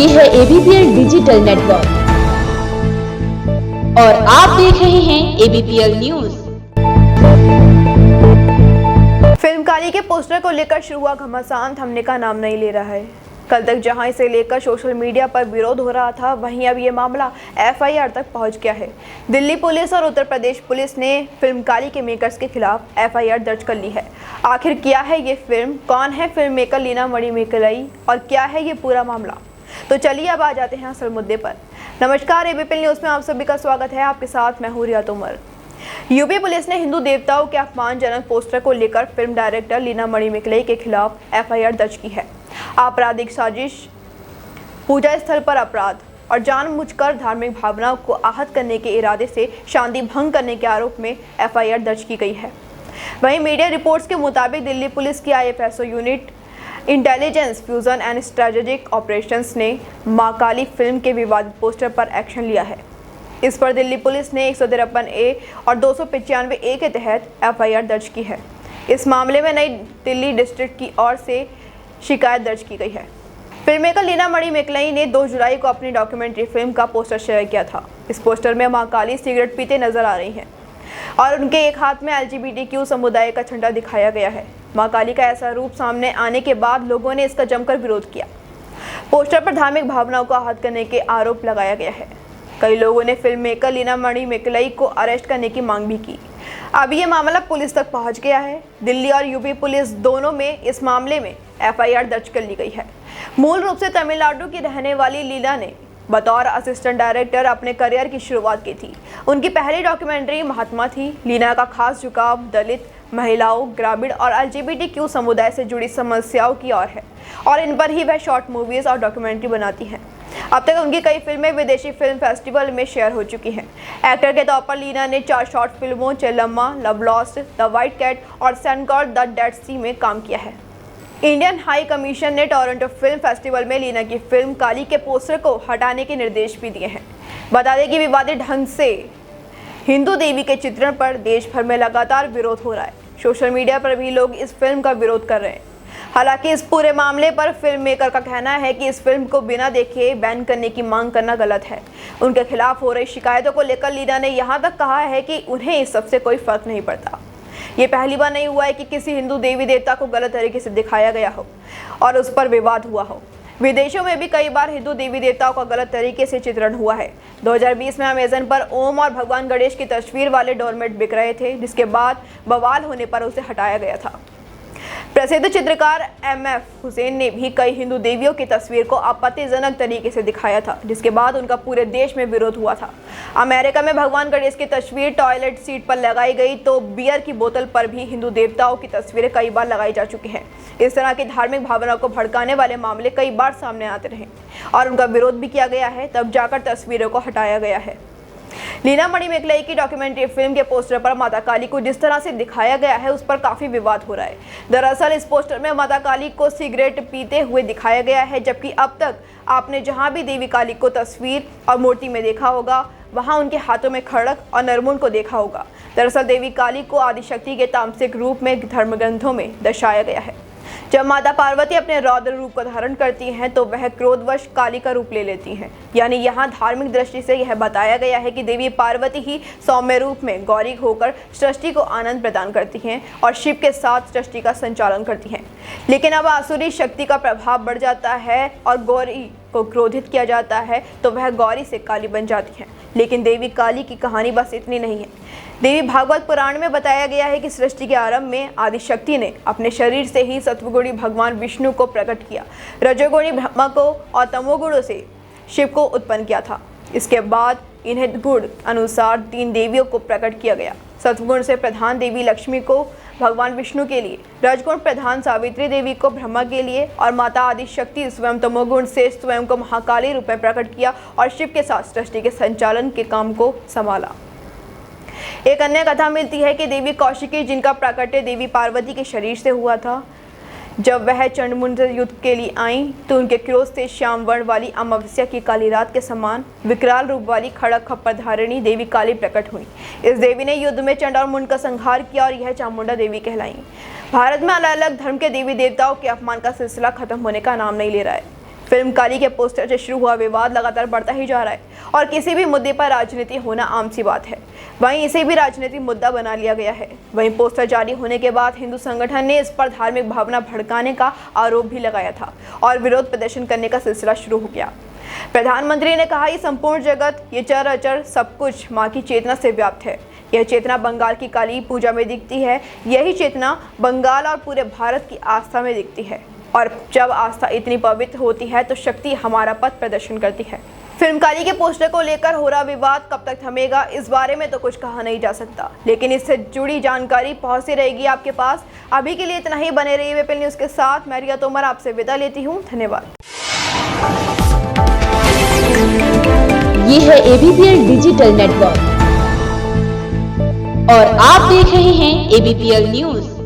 ये है ABPL digital network और आप देख रहे हैं ABPL न्यूज। फिल्म काली के पोस्टर को लेकर शुरू हुआ घमासान थमने का नाम नहीं ले रहा है। कल तक जहां इसे लेकर सोशल मीडिया पर विरोध हो रहा था, वहीं अब ये मामला FIR तक पहुंच गया है। दिल्ली पुलिस और उत्तर प्रदेश पुलिस ने फिल्म काली के मेकर्स के खिलाफ FIR दर्ज कर ली है। आखिर क्या है ये फिल्म, कौन है फिल्म मेकर लीना मणिमेकलाई और क्या है ये पूरा मामला, तो चलिए अब आ जाते हैं असल मुद्दे पर। नमस्कार, ABPL न्यूज में आप सभी का स्वागत है। आपके साथ मैं हूं रिया तोमर। यूपी पुलिस ने हिंदू देवताओं के अपमानजनक पोस्टर को लेकर फिल्म डायरेक्टर लीना मणिमेकलाई के खिलाफ FIR दर्ज की है। आपराधिक साजिश, पूजा स्थल पर अपराध और जानबूझकर धार्मिक भावनाओं को आहत करने के इरादे से शांति भंग करने के आरोप में FIR दर्ज की गई है। वहीं मीडिया रिपोर्ट्स के मुताबिक दिल्ली पुलिस की IFSO unit intelligence fusion and strategic operations ने मां काली फिल्म के विवादित पोस्टर पर एक्शन लिया है। इस पर दिल्ली पुलिस ने 153A और 295A के तहत FIR दर्ज की है। इस मामले में नई दिल्ली डिस्ट्रिक्ट की ओर से शिकायत दर्ज की गई है। फिल्म मेकर लीना मणिमेकलाई ने 2 जुलाई को अपनी डॉक्यूमेंट्री फिल्म का पोस्टर शेयर किया था। इस पोस्टर में मां काली सिगरेट पीते नजर आ रही हैं और उनके एक हाथ में LGBTQ समुदाय का झंडा दिखाया गया है। मां काली का ऐसा रूप सामने आने के बाद लोगों ने इसका जमकर विरोध किया। पोस्टर पर धार्मिक भावनाओं को आहत करने के आरोप लगाया गया है। कई लोगों ने फिल्म मेकर लीना मणिमेकलाई को अरेस्ट करने की मांग भी की। अब ये मामला पुलिस तक पहुंच गया है। दिल्ली और यूपी पुलिस दोनों में इस मामले में FIR दर्ज कर ली गई है। मूल रूप से तमिलनाडु की रहने वाली लीला ने बतौर असिस्टेंट डायरेक्टर अपने करियर की शुरुआत की थी। उनकी पहली डॉक्यूमेंट्री महात्मा थी। लीना का खास झुकाव दलित, महिलाओं, ग्रामीण और LGBTQ समुदाय से जुड़ी समस्याओं की ओर है और इन पर ही वह शॉर्ट मूवीज और डॉक्यूमेंट्री बनाती हैं। अब तक उनकी कई फिल्में विदेशी फिल्म फेस्टिवल में शेयर हो चुकी हैं। एक्टर के तौर पर लीना ने 4 शॉर्ट फिल्मों Chellamma, love lost, the white cat और सनगॉड द डेड सी में काम किया है। इंडियन हाई कमीशन ने टोरंटो फिल्म फेस्टिवल में लीना की फिल्म काली के पोस्टर को हटाने के निर्देश भी दिए हैं। बता दें कि विवादित ढंग से हिंदू देवी के चित्रण पर देश भर में लगातार विरोध हो रहा है। सोशल मीडिया पर भी लोग इस फिल्म का विरोध कर रहे हैं। हालांकि इस पूरे मामले पर फिल्म मेकर का कहना है कि इस फिल्म को बिना देखे बैन करने की मांग करना गलत है। उनके खिलाफ हो रही शिकायतों को लेकर लीना ने यहां तक कहा है कि उन्हें इस सबसे कोई फर्क नहीं पड़ता। ये पहली बार नहीं हुआ है कि किसी हिंदू देवी देवता को गलत तरीके से दिखाया गया हो और उस पर विवाद हुआ हो। विदेशों में भी कई बार हिंदू देवी देवताओं का गलत तरीके से चित्रण हुआ है। 2020 में अमेजन पर ओम और भगवान गणेश की तस्वीर वाले डोरमेट बिक रहे थे, जिसके बाद बवाल होने पर उसे हटाया गया था। प्रसिद्ध चित्रकार MF हुसैन ने भी कई हिंदू देवियों की तस्वीर को आपत्तिजनक तरीके से दिखाया था, जिसके बाद उनका पूरे देश में विरोध हुआ था। अमेरिका में भगवान गणेश की तस्वीर टॉयलेट सीट पर लगाई गई तो बियर की बोतल पर भी हिंदू देवताओं की तस्वीरें कई बार लगाई जा चुकी हैं। इस तरह की धार्मिक भावनाओं को भड़काने वाले मामले कई बार सामने आते रहे और उनका विरोध भी किया गया है, तब जाकर तस्वीरों को हटाया गया है। लीना मणिमेकलाई की डॉक्यूमेंट्री फिल्म के पोस्टर पर माता काली को जिस तरह से दिखाया गया है, उस पर काफी विवाद हो रहा है। दरअसल इस पोस्टर में माता काली को सिगरेट पीते हुए दिखाया गया है, जबकि अब तक आपने जहां भी देवी काली को तस्वीर और मूर्ति में देखा होगा, वहां उनके हाथों में खड़ग और नरमुंड को देखा होगा। दरअसल देवी काली को आदिशक्ति के तामसिक रूप में धर्म ग्रंथों में दर्शाया गया है। जब माता पार्वती अपने रौद्र रूप को धारण करती हैं तो वह क्रोधवश काली का रूप ले लेती हैं। यानी यहाँ धार्मिक दृष्टि से यह बताया गया है कि देवी पार्वती ही सौम्य रूप में गौरी होकर सृष्टि को आनंद प्रदान करती हैं और शिव के साथ सृष्टि का संचालन करती हैं। लेकिन अब आसुरी शक्ति का प्रभाव बढ़ जाता है और गौरी को क्रोधित किया जाता है तो वह गौरी से काली बन जाती हैं। लेकिन देवी काली की कहानी बस इतनी नहीं है। देवी भागवत पुराण में बताया गया है कि सृष्टि के आरंभ में आदिशक्ति ने अपने शरीर से ही सत्वगुणी भगवान विष्णु को प्रकट किया, रजोगुणी ब्रह्मा को और तमोगुणों से शिव को उत्पन्न किया था। इसके बाद इन्हें गुण अनुसार 3 देवियों को प्रकट किया गया। सत्वगुण से प्रधान देवी लक्ष्मी को भगवान विष्णु के लिए, रजगुण प्रधान सावित्री देवी को ब्रह्मा के लिए और माता आदिशक्ति स्वयं तमोगुण से स्वयं को महाकाली रूप में प्रकट किया और शिव के साथ सृष्टि के संचालन के काम को संभाला। एक अन्य कथा मिलती है कि देवी कौशिकी, जिनका प्राकट्य देवी पार्वती के शरीर से हुआ था, जब वह चंडमुंड युद्ध के लिए आईं तो उनके क्रोध से श्याम वर्ण वाली अमावस्या की काली रात के समान विकराल रूप वाली खड़ग खप्पर धारिणी देवी काली प्रकट हुई। इस देवी ने युद्ध में चंड और मुंड का संहार किया और यह चामुंडा देवी कहलाई। भारत में अलग अलग धर्म के देवी देवताओं के अपमान का सिलसिला खत्म होने का नाम नहीं ले रहा है। फिल्म काली के पोस्टर से शुरू हुआ विवाद लगातार बढ़ता ही जा रहा है और किसी भी मुद्दे पर राजनीति होना आम सी बात है। वहीं इसे भी राजनीतिक मुद्दा बना लिया गया है। वहीं पोस्टर जारी होने के बाद हिंदू संगठन ने इस पर धार्मिक भावना भड़काने का आरोप भी लगाया था और विरोध प्रदर्शन करने का सिलसिला शुरू हो गया। प्रधानमंत्री ने कहा, ये संपूर्ण जगत, ये चर अचर सब कुछ माँ की चेतना से व्याप्त है। यह चेतना बंगाल की काली पूजा में दिखती है। यही चेतना बंगाल और पूरे भारत की आस्था में दिखती है और जब आस्था इतनी पवित्र होती है तो शक्ति हमारा पथ प्रदर्शन करती है। फिल्म काली के पोस्टर को लेकर हो रहा विवाद कब तक थमेगा, इस बारे में तो कुछ कहा नहीं जा सकता, लेकिन इससे जुड़ी जानकारी पहुंचती रहेगी आपके पास। अभी के लिए इतना ही। बने रहिए एबीपी न्यूज़ के साथ। मैं रिया तोमर आपसे विदा लेती हूँ। धन्यवाद। ये है एबीपीएल डिजिटल नेटवर्क और आप देख रहे हैं एबीपीएल न्यूज़।